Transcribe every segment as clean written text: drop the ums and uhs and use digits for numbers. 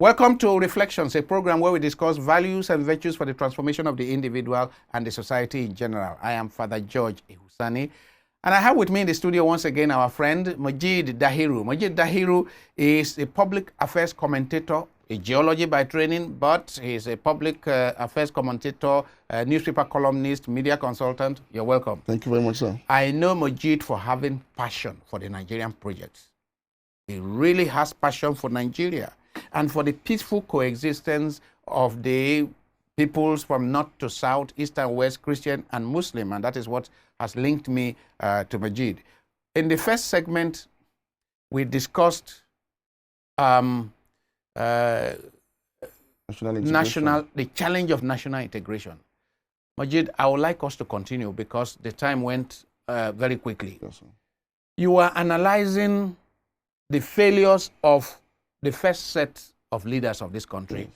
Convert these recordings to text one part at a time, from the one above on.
Welcome to Reflections, a program where we discuss values and virtues for the transformation of the individual and the society in general. I am Father George Ehusani, and I have with me in the studio once again our friend Majeed Dahiru. Majeed Dahiru is a public affairs commentator, a geology by training, but he's a public affairs commentator, newspaper columnist, media consultant. You're welcome. Thank you very much, sir. I know Majeed for having passion for the Nigerian project. He really has passion for Nigeria and for the peaceful coexistence of the peoples from north to south, east and west, Christian and Muslim, and that is what has linked me to Majeed. In the first segment, we discussed the challenge of national integration. Majeed, I would like us to continue because the time went very quickly. Yes, sir. You are analyzing the failures of the first set of leaders of this country. Yes.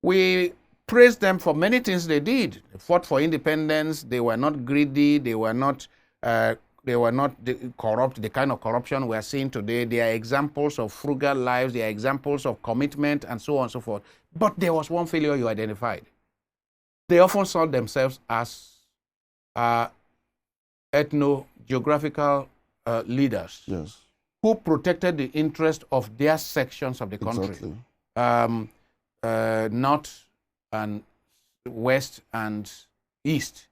We praise them for many things they did. They fought for independence. They were not greedy. They were not corrupt. The kind of corruption we are seeing today. They are examples of frugal lives. They are examples of commitment and so on and so forth. But there was one failure you identified. They often saw themselves as ethno-geographical leaders. Yes. Who protected the interest of their sections of the country. Exactly. North and west and east.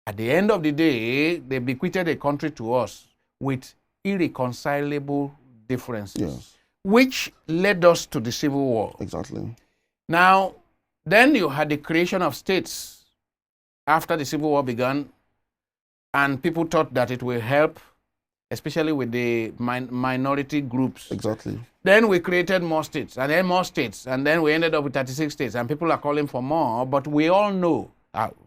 At the end of the day, they bequeathed a country to us with irreconcilable differences, Yes. which led us to the Civil War. Exactly. Now, then you had the creation of states after the Civil War began, and people thought that it will help, especially with the minority groups. Exactly. Then we created more states, and then more states, and then we ended up with 36 states, and people are calling for more, but we all know,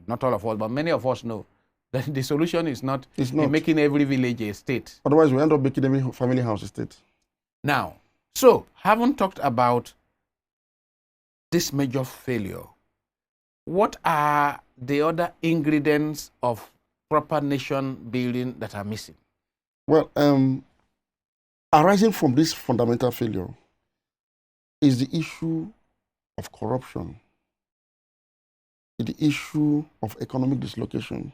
not all of us, but many of us know, that the solution is not, making every village a state. Otherwise, we end up making every family house a state. Now, so, having talked about this major failure, what are the other ingredients of proper nation building that are missing? Well, arising from this fundamental failure is the issue of corruption, the issue of economic dislocation,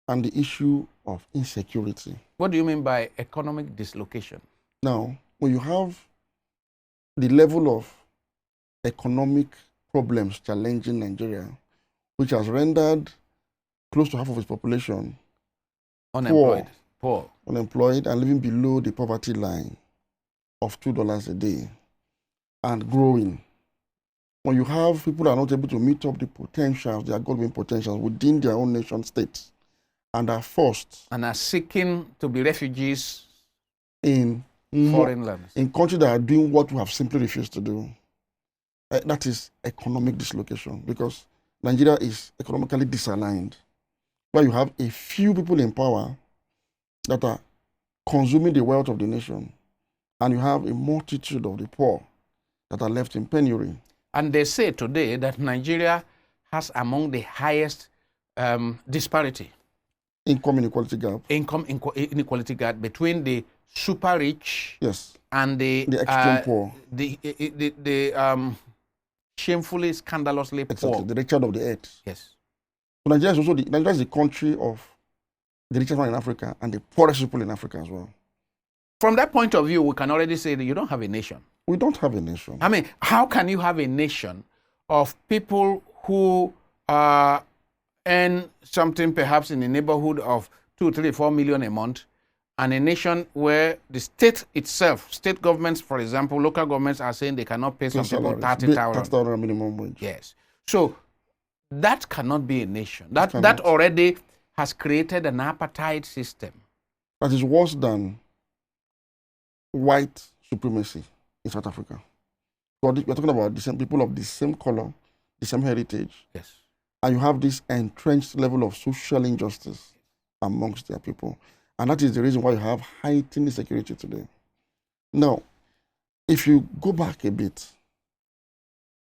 and the issue of insecurity. What do you mean by economic dislocation? Now, when you have the level of economic problems challenging Nigeria, which has rendered close to half of its population unemployed, unemployed and living below the poverty line of $2 a day and growing. When you have people that are not able to meet up the potentials, their government potentials within their own nation states and are forced and are seeking to be refugees in foreign lands, in countries that are doing what we have simply refused to do, that is economic dislocation, because Nigeria is economically disaligned, where you have a few people in power that are consuming the wealth of the nation, and you have a multitude of the poor that are left in penury. And they say today that Nigeria has among the highest disparity. Income inequality gap. Income inequality gap between the super rich, yes, and the extreme poor. The shamefully, scandalously exactly. poor. The richest of the earth. Yes. So Nigeria is the country of the richest one in Africa and the poorest people in Africa as well. From that point of view, we can already say that you don't have a nation. We don't have a nation. I mean, how can you have a nation of people who earn something perhaps in the neighborhood of 2, 3, 4 million a month, and a nation where the state itself, state governments, for example, local governments are saying they cannot pay some people 30,000 minimum wage. Yes. So that cannot be a nation. That already has created an apartheid system. That is worse than white supremacy in South Africa. So we're talking about the same people of the same color, the same heritage. Yes. And you have this entrenched level of social injustice amongst their people. And that is the reason why you have heightened insecurity today. Now, if you go back a bit,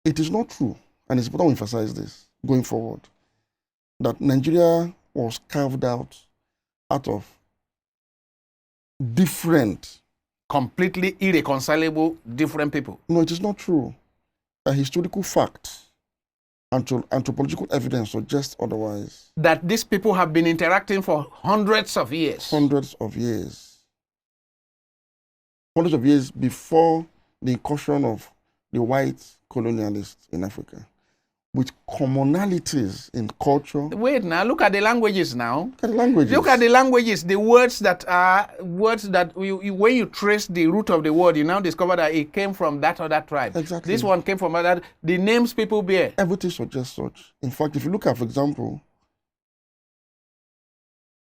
it is not true, and it's important to emphasize this going forward, that Nigeria was carved out of different, completely irreconcilable, different people. No, it is not true. a historical fact, anthropological evidence suggests otherwise. That these people have been interacting for hundreds of years. Hundreds of years. Hundreds of years before the incursion of the white colonialists in Africa, with commonalities in culture. Wait now, look at the languages now. Look at the languages. Look at the languages, the words that are words that when you trace the root of the word, you now discover that it came from that or that tribe. Exactly. This one came from that. The names people bear. Everything suggests such. In fact, if you look at, for example,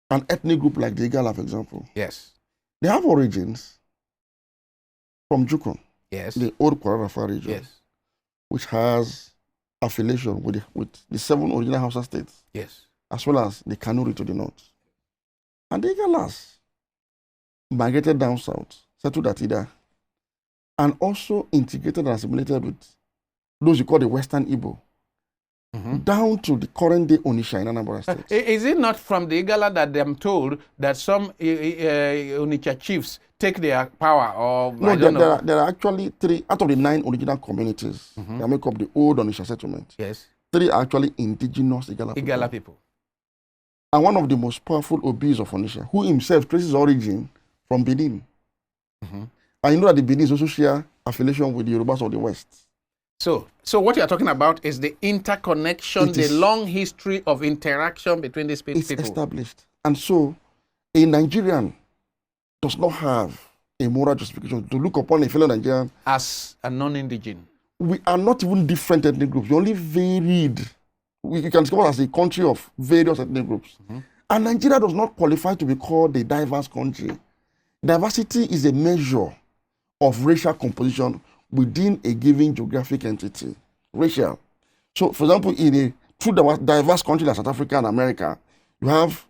an ethnic group like the Igala, for example. Yes. They have origins from Jukun. Yes. The old Kwara region. Yes. Which has affiliation with the 7 original Hausa states. Yes. As well as the Kanuri to the north. And the Igalas migrated down south, settled at Ida, and also integrated and assimilated with those you call the Western Igbo, down to the current day Onitsha in Anambra State. Is it not from the Igala that I'm told that some Onitsha chiefs take their power? Or no, there are actually 3 out of the 9 original communities that make up the old Onitsha settlement. Yes. 3 are actually indigenous Igala people. And one of the most powerful Obis of Onitsha, who himself traces origin from Benin. And you know that the Benin also share affiliation with the Yorubas of the West. So what you are talking about is the interconnection, the long history of interaction between these people. It's established. And so a Nigerian does not have a moral justification to look upon a fellow Nigerian as a non-indigenous. We are not even different ethnic groups. We're only varied. You can discover as a country of various ethnic groups. And Nigeria does not qualify to be called a diverse country. Diversity is a measure of racial composition within a given geographic entity. Racial. So, for example, in a true diverse country like South Africa and America, you have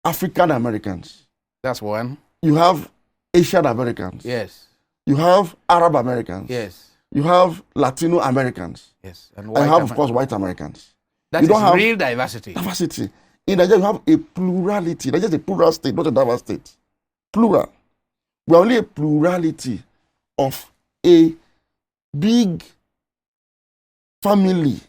African Americans. That's one. You have Asian Americans. Yes. You have Arab Americans. Yes. You have Latino Americans. Yes. And you have, of course, white Americans. That is real diversity. Diversity. In Nigeria, you have a plurality. Nigeria is a plural state, not a diverse state. Plural. We are only a plurality of a big family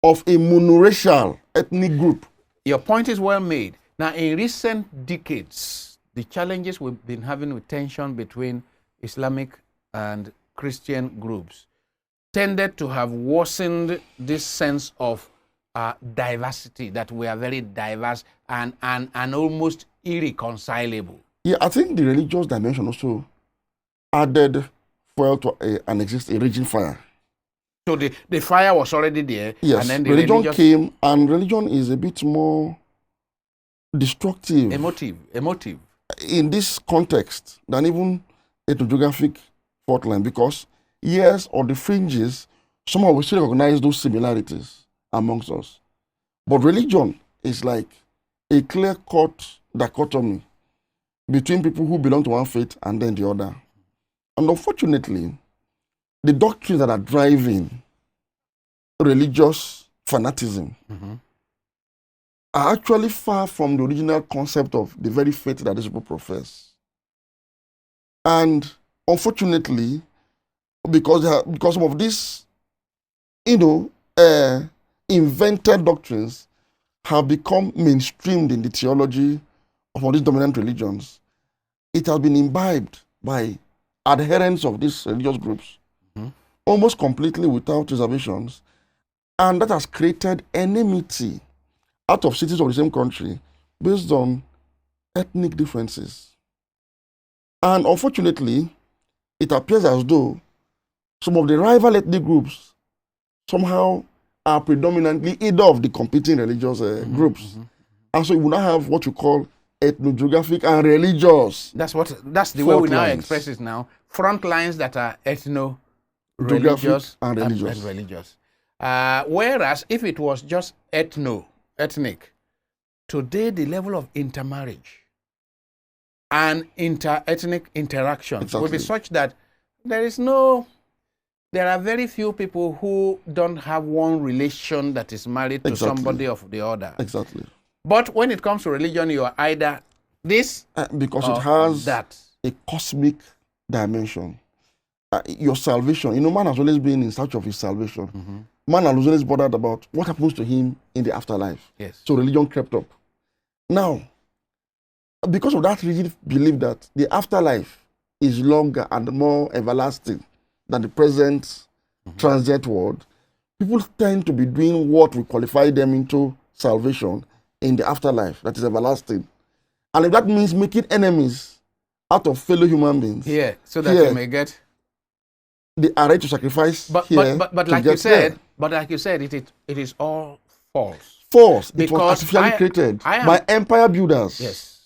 of a monoracial ethnic group. Your point is well made. Now, in recent decades, the challenges we've been having with tension between Islamic and Christian groups tended to have worsened this sense of diversity, that we are very diverse and almost irreconcilable. Yeah, I think the religious dimension also added fuel to a raging fire. So the fire was already there. Yes, and then the religion came, and religion is a bit more destructive. Emotive. In this context than even ethnogeographic fault line, because yes, on the fringes, somehow we still recognize those similarities amongst us. But religion is like a clear-cut dichotomy between people who belong to one faith and then the other. And unfortunately, the doctrines that are driving religious fanaticism are actually far from the original concept of the very faith that these people profess. And unfortunately, because some of these, invented doctrines have become mainstreamed in the theology of all these dominant religions, it has been imbibed by adherents of these religious groups almost completely without reservations. And that has created enmity out of cities of the same country based on ethnic differences. And unfortunately, it appears as though some of the rival ethnic groups somehow are predominantly either of the competing religious groups. And so you will now have what you call ethnogeographic and religious. That's the way we now express it now. Front lines that are ethno-religious and religious. Whereas if it was just ethnic, today the level of intermarriage and inter-ethnic interactions will be such that there are very few people who don't have one relation that is married to somebody of the other. Exactly. But when it comes to religion, you are either this because it has that. a cosmic dimension. your salvation. You know, man has always been in search of his salvation. Mm-hmm. Man has always bothered about what happens to him in the afterlife. Yes. So religion crept up. Now, because of that rigid belief that the afterlife is longer and more everlasting than the present transient world, people tend to be doing what we qualify them into salvation in the afterlife, that is everlasting. And if that means making enemies out of fellow human beings, so that you may get, they are ready to sacrifice. But like you said, it is all false. False. It was artificially created by empire builders. Yes.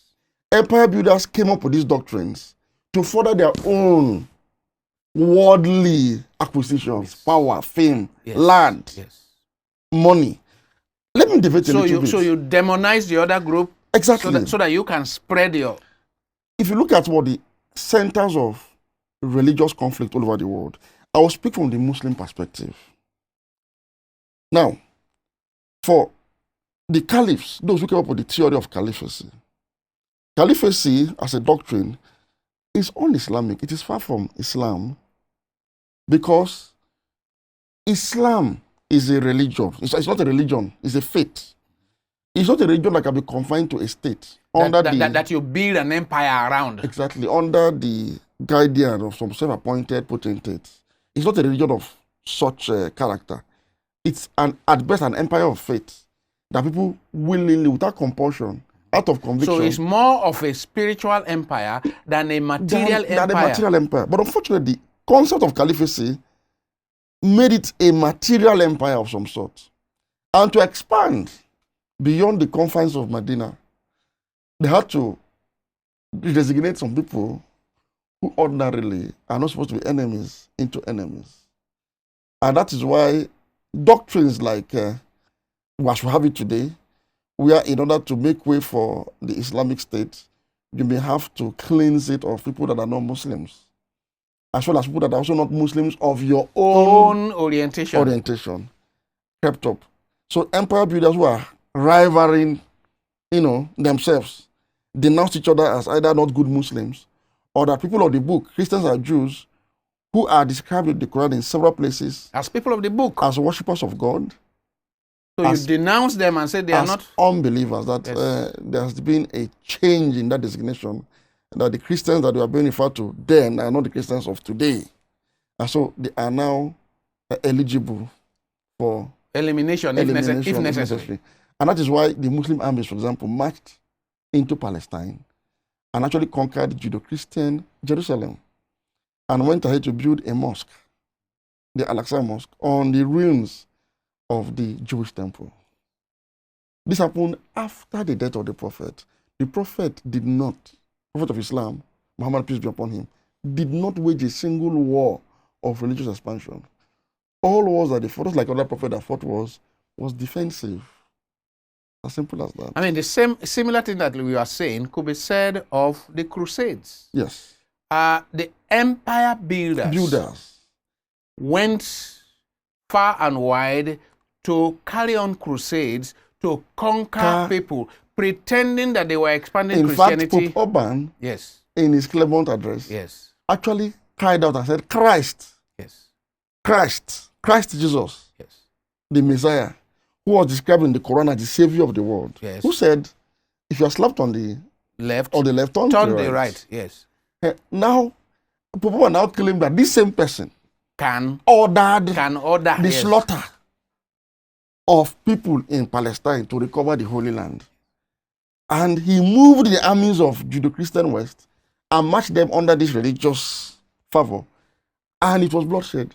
Empire builders came up with these doctrines to further their own worldly acquisitions, power, fame, land, money. Let me debate a little bit. So you demonize the other group, exactly, so that you can spread your. If you look at what the centers of religious conflict all over the world, I will speak from the Muslim perspective. Now, for the caliphs, those who came up with the theory of caliphacy, caliphacy as a doctrine is un-Islamic. It is far from Islam because Islam is a religion. It's not a religion. It's a faith. It's not a religion that can be confined to a state. That you build an empire around. Exactly. Under the guardian of some self-appointed potentates. It's not a religion of such character. It's at best an empire of faith that people willingly, without compulsion, out of conviction. So it's more of a spiritual empire than a material empire. But unfortunately, the concept of caliphacy made it a material empire of some sort. And to expand beyond the confines of Medina, they had to designate some people who ordinarily are not supposed to be enemies into enemies. And that is why doctrines like what we have it today, where in order to make way for the Islamic State, you may have to cleanse it of people that are not Muslims, as well as people that are also not Muslims of your own orientation crept up. So empire builders who are rivaling, themselves, denounce each other as either not good Muslims or that people of the book, Christians or Jews, who are described in the Quran in several places as people of the book, as worshippers of God. So you denounce them and say they are not unbelievers. That there has been a change in that designation. That the Christians that were being referred to then are not the Christians of today, and so they are now eligible for elimination if necessary. And that is why the Muslim armies, for example, marched into Palestine and actually conquered Judeo-Christian Jerusalem and went ahead to build a mosque, the Al-Aqsa Mosque, on the ruins of the Jewish temple. This happened after the death of the Prophet. The Prophet Prophet of Islam, Muhammad, peace be upon him, did not wage a single war of religious expansion. All wars that he fought, like other prophet that fought, was defensive. As simple as that. I mean, the similar thing that we are saying could be said of the Crusades. Yes. The empire builders went far and wide to carry on crusades to conquer people, pretending that they were expanding Christianity. In fact, Pope Urban, in his Clermont address, actually cried out and said, Christ, Christ Jesus, the Messiah, who was described in the Quran as the Savior of the world, who said, if you are slapped on the left, turn to the right. Now, people are now claiming that this same person can order the slaughter of people in Palestine to recover the Holy Land. And he moved the armies of Judeo-Christian West and marched them under this religious fervor. And it was bloodshed.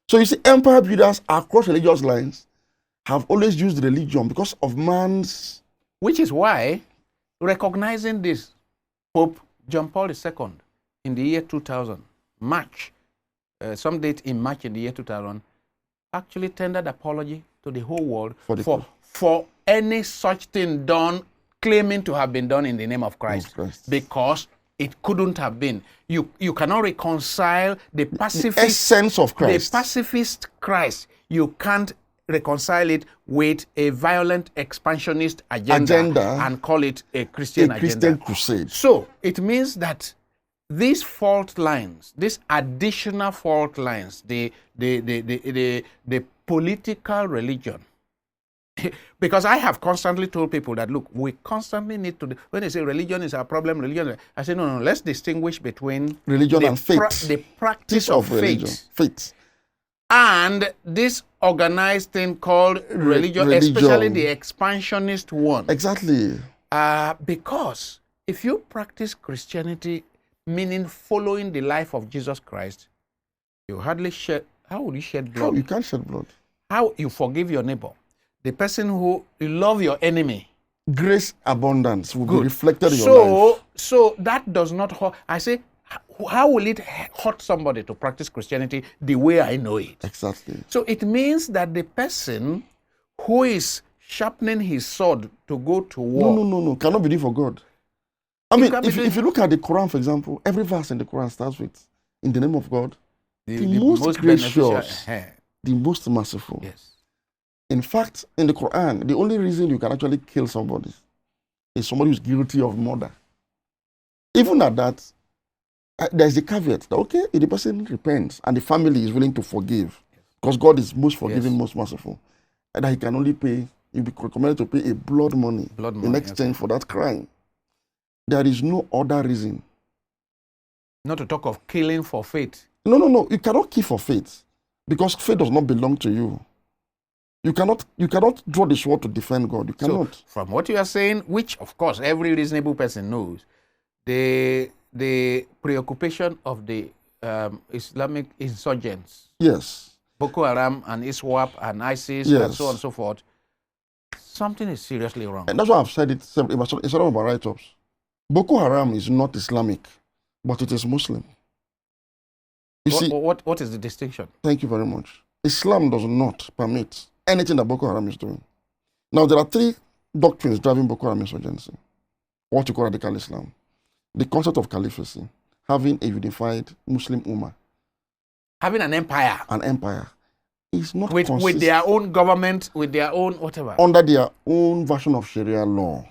So you see, empire builders across religious lines have always used religion because of man's... Which is why, recognizing this, Pope John Paul II in the year 2000, some date in March in the year 2000, actually tendered apology to the whole world for any such thing done, claiming to have been done in the name of Christ. Because it couldn't have been. You cannot reconcile the pacifist essence of Christ. The pacifist Christ. You can't reconcile it with a violent expansionist agenda and call it a Christian agenda. Christian crusade. So it means that these fault lines, these additional fault lines, the political religion. Because I have constantly told people that, look, we constantly need to, when they say religion is our problem, religion, I say, no, let's distinguish between religion and faith. The practice of religion. Faith. And this organized thing called religion, especially the expansionist one. Exactly. Because if you practice Christianity, meaning following the life of Jesus Christ, you hardly shed, how will you shed blood? How? You can't shed blood. How you forgive your neighbor? The person who you love your enemy. Grace abundance will be reflected in your life. So that does not hurt. I say, how will it hurt somebody to practice Christianity the way I know it? Exactly. So it means that the person who is sharpening his sword to go to war. No. Cannot be done for God. I mean, if you look at the Quran, for example, every verse in the Quran starts with, in the name of God, the most gracious, the most merciful. Yes. In fact, in the Quran, the only reason you can actually kill somebody is somebody who's guilty of murder. Even at that, there's a caveat that, okay, if the person repents and the family is willing to forgive, because God is most forgiving, most merciful, and that he can only pay, you'll be recommended to pay a blood money in exchange for that crime. There is no other reason. Not to talk of killing for faith. No. You cannot kill for faith, because faith does not belong to you. You cannot draw the sword to defend God. You cannot. So, from what you are saying, which of course every reasonable person knows, the preoccupation of the Islamic insurgents, yes, Boko Haram and ISWAP and ISIS, and so on and so forth, something is seriously wrong. And that's why I've said it in some of my write-ups. Boko Haram is not Islamic, but it is Muslim. What is the distinction? Thank you very much. Islam does not permit anything that Boko Haram is doing. Now, there are three doctrines driving Boko Haram insurgency. What you call radical Islam. The concept of caliphacy, having a unified Muslim Ummah. Having an empire. An empire. Is not with their own government, with their own whatever. Under their own version of Sharia law.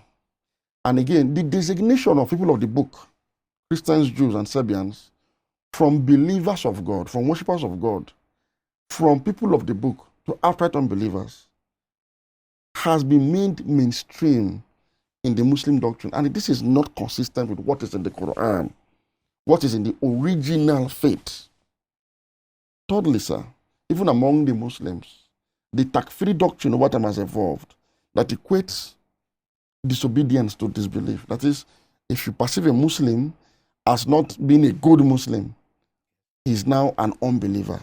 And again, the designation of people of the book, Christians, Jews, and Serbians, from believers of God, from worshippers of God, from people of the book to outright unbelievers, has been made mainstream in the Muslim doctrine. And this is not consistent with what is in the Quran, what is in the original faith. Thirdly, sir, even among the Muslims, the takfiri doctrine over time has evolved that equates disobedience to disbelief. That is, if you perceive a Muslim as not being a good Muslim, he's now an unbeliever.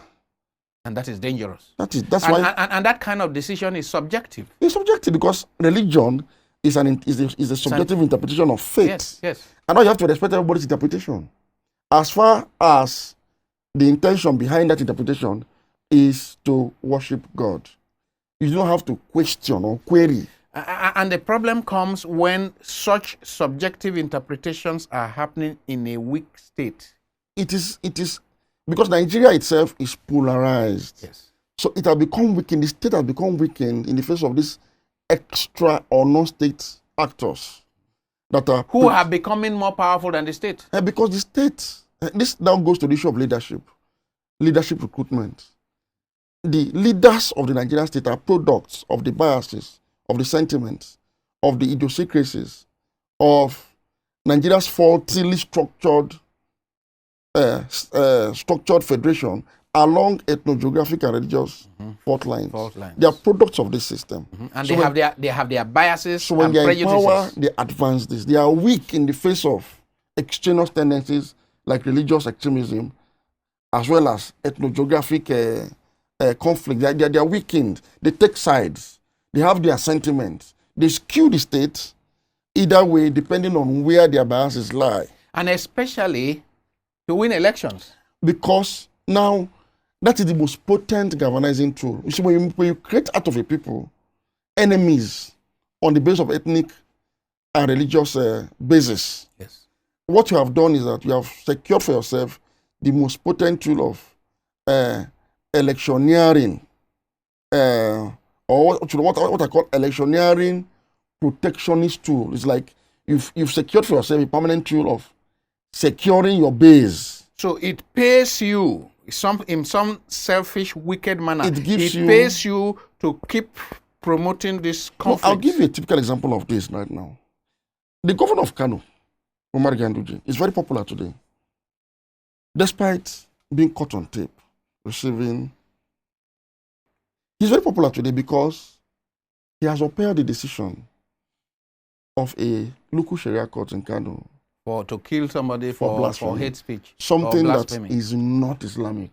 And that is dangerous. That's why. And that kind of decision is subjective. It's subjective because religion is a subjective interpretation of faith. Yes. And now you have to respect everybody's interpretation. As far as the intention behind that interpretation is to worship God, you don't have to question or query. And the problem comes when such subjective interpretations are happening in a weak state. It is because Nigeria itself is polarized. Yes. So it has become weakened. The state has become weakened in the face of these extra or non-state actors that are who are becoming more powerful than the state. Because the state, this now goes to the issue of leadership recruitment. The leaders of the Nigerian state are products of the biases, of the sentiments, of the idiosyncrasies, of Nigeria's faultily structured federation along ethnogeographic and religious fault lines. They are products of this system. And so they have their biases. So when and they are prejudices. in power, they advance this. They are weak in the face of extraneous tendencies like religious extremism, as well as ethnogeographic conflict. They are weakened. They take sides. They have their sentiments. They skew the state either way, depending on where their biases lie. And especially to win elections. Because now, that is the most potent galvanizing tool. You see, when you create out of a people enemies on the basis of ethnic and religious basis, yes, what you have done is that you have secured for yourself the most potent tool of electioneering, or what I call electioneering protectionist tool. It's like you've secured for yourself a permanent tool of securing your base. So it pays you in some selfish, wicked manner. It pays you to keep promoting this conflict. I'll give you a typical example of this right now. The governor of Kano, Umar Ganduje, is very popular today. Despite being caught on tape, he's very popular today because he has upheld the decision of a local Sharia court in Kano to kill somebody for hate speech. Something that is not Islamic.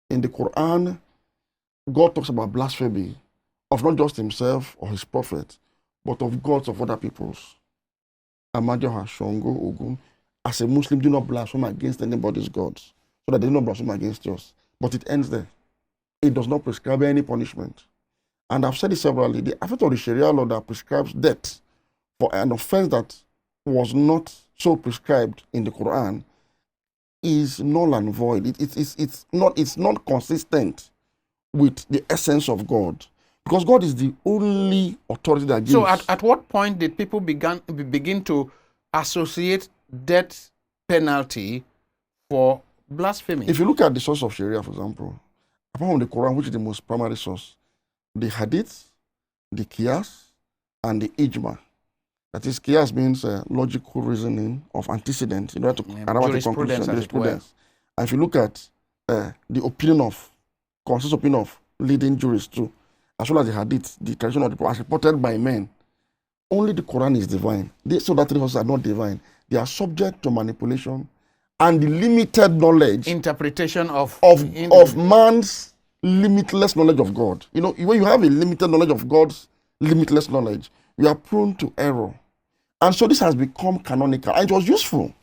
In the Quran, God talks about blasphemy of not just himself or his prophet, but of gods of other peoples. Amadioha, Shongo, Ogun. As a Muslim, do not blaspheme against anybody's gods, so that they do not blaspheme against yours. But it ends there. It does not prescribe any punishment. And I've said it severally, the effect of the Sharia law that prescribes death for an offense that was not so prescribed in the Quran is null and void. It's not consistent with the essence of God. Because God is the only authority that gives. So at what point did people begin to associate death penalty for blasphemy? If you look at the source of Sharia, for example, apart from the Quran, which is the most primary source, the Hadith, the Qiyas, and the Ijma. That is, Qiyas means logical reasoning of antecedent in order to arrive at a conclusion, jurisprudence. And if you look at the consensus opinion of leading jurists too, as well as the Hadith, the tradition of the Prophet, as reported by men, only the Quran is divine. So that three sources are not divine. They are subject to manipulation and the limited knowledge, interpretation of man's limitless knowledge of God. You know, when you have a limited knowledge of God's limitless knowledge, you are prone to error. And so this has become canonical. And it was useful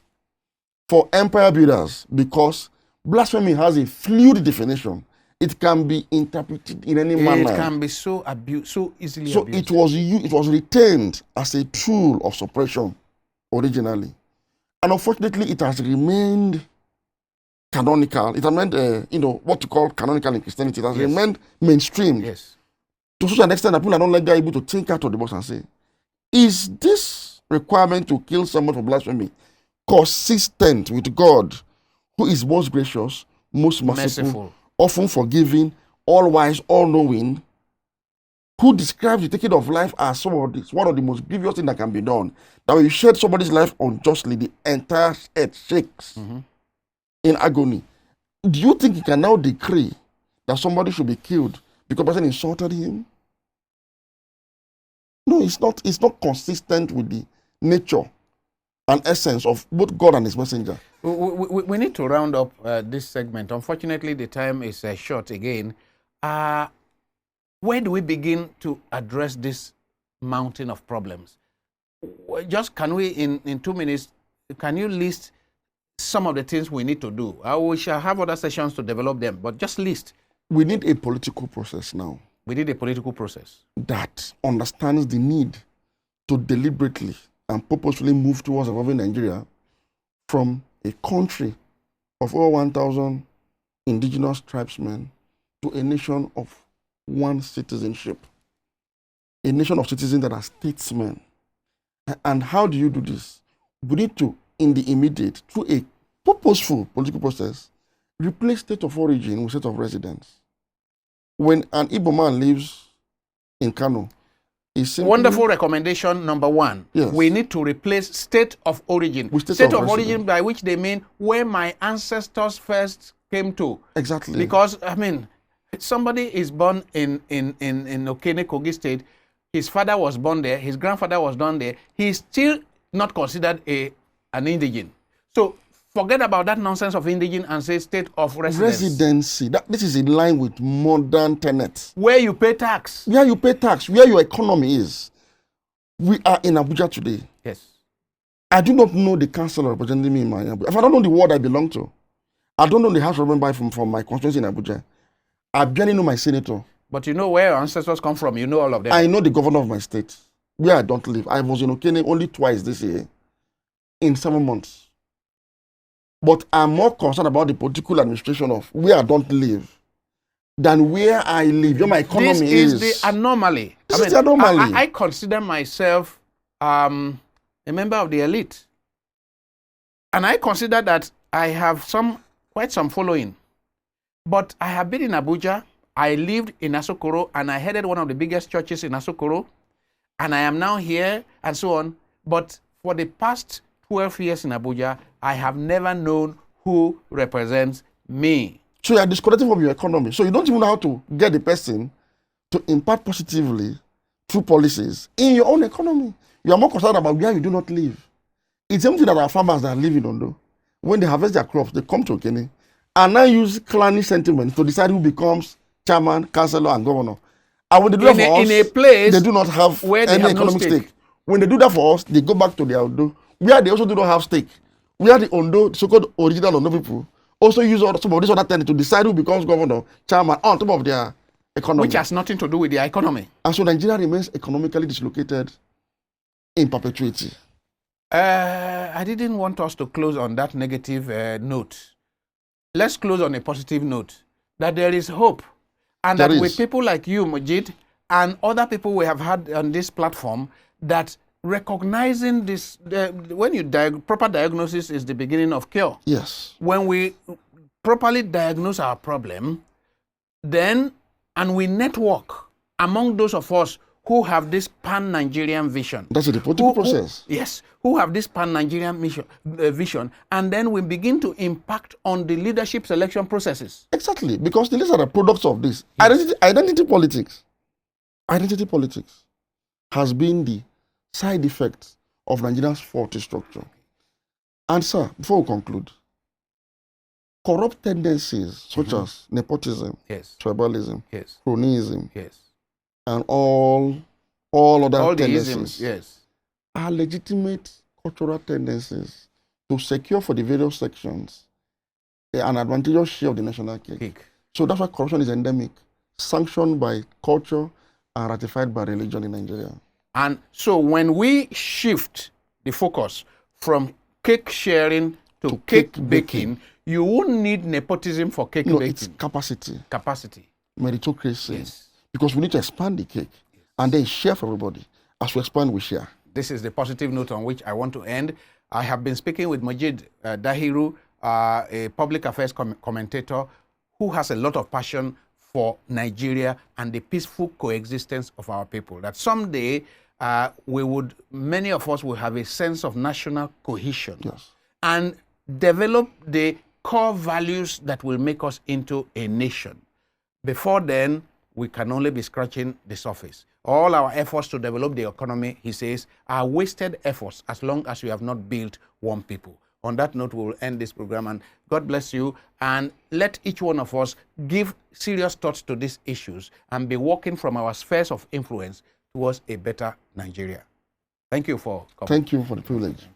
for empire builders because blasphemy has a fluid definition. It can be interpreted in any manner. It can be so easily so abused. It was retained as a tool of suppression originally. And unfortunately, it has remained canonical. It has remained, what you call canonical in Christianity. It has remained mainstream. Yes. To such an extent that people are not like able to think out of the box and say, is this requirement to kill someone for blasphemy consistent with God, who is most gracious, most merciful, often forgiving, all-wise, all-knowing, who describes the taking of life as one of the most grievous things that can be done. That when you shed somebody's life unjustly, the entire earth shakes in agony. Do you think he can now decree that somebody should be killed because the person insulted him? No, it's not consistent with the nature and essence of both God and his messenger. We need to round up this segment. Unfortunately, the time is short again. Where do we begin to address this mountain of problems? Just can we, in 2 minutes, can you list some of the things we need to do? We shall have other sessions to develop them, but just list. We need a political process now. We need a political process that understands the need to deliberately and purposefully move towards evolving Nigeria from a country of over 1,000 indigenous tribesmen to a nation of one citizenship, a nation of citizens that are statesmen. And how do you do this? We need to, in the immediate, through a purposeful political process, replace state of origin with state of residence. When an Igbo man lives in Kano, wonderful recommendation number one. Yes. We need to replace state of origin. With state of origin, by which they mean where my ancestors first came to. Exactly. Because, somebody is born in Okene, Kogi State. His father was born there. His grandfather was born there. He's still not considered an indigene. So forget about that nonsense of indigene and say state of residence. Residency. This is in line with modern tenets. Where you pay tax. Where you pay tax, where your economy is. We are in Abuja today. Yes. I do not know the councillor representing me in my Abuja. If I don't know the ward I belong to, I don't know the house representative from my constituency in Abuja. I barely know my senator. But you know where your ancestors come from. You know all of them. I know the governor of my state, where I don't live. I was in Okene only twice this year, in 7 months. But I'm more concerned about the political administration of where I don't live than where I live, where my economy is. This is the anomaly. This is the anomaly. I consider myself a member of the elite. And I consider that I have quite some following. But I have been in Abuja. I lived in Asokoro, and I headed one of the biggest churches in Asokoro. And I am now here, and so on. But for the past 12 years in Abuja, I have never known who represents me. So you are disconnected from your economy. So you don't even know how to get the person to impact positively through policies in your own economy. You are more concerned about where you do not live. It's something that our farmers that live in Ondo, when they harvest their crops, they come to Okene and now use clannish sentiment to decide who becomes chairman, councillor, and governor. And when they do that for us, in a place they do not have where any economic stake. When they do that for us, they go back to their Ondo, where they also do not have stake. Where the Ondo, so-called original Ondo people, also use some of this other thing to decide who becomes governor, chairman, on top of their economy. Which has nothing to do with their economy. And so Nigeria remains economically dislocated in perpetuity. I didn't want us to close on that negative note. Let's close on a positive note, that there is hope. And that with people like you, Majeed, and other people we have had on this platform, that recognizing this, when you proper diagnosis is the beginning of cure. Yes. When we properly diagnose our problem, then, and we network among those of us who have this pan-Nigerian vision. That's the political process. Yes, who have this pan-Nigerian vision, and then we begin to impact on the leadership selection processes. Exactly, because these are the products of this. Yes. Identity politics has been the side effect of Nigeria's faulty structure. And sir, before we conclude, corrupt tendencies such as nepotism, yes, tribalism, yes, cronyism, yes, and all other tendencies, isms, yes, are legitimate cultural tendencies to secure for the various sections an advantageous share of the national cake. So that's why corruption is endemic, sanctioned by culture and ratified by religion in Nigeria. And so when we shift the focus from cake sharing to cake baking, you won't need nepotism for cake baking. It's capacity. Capacity. Meritocracy. Yes. Because we need to expand the cake and then share for everybody. As we expand, we share. This is the positive note on which I want to end. I have been speaking with Majeed Dahiru, a public affairs commentator who has a lot of passion for Nigeria and the peaceful coexistence of our people. That someday many of us will have a sense of national cohesion, yes, and develop the core values that will make us into a nation. Before then, we can only be scratching the surface. All our efforts to develop the economy, he says, are wasted efforts as long as we have not built one people. On that note, we will end this program, and God bless you, and let each one of us give serious thoughts to these issues and be working from our spheres of influence towards a better Nigeria. Thank you for coming. Thank you for the privilege.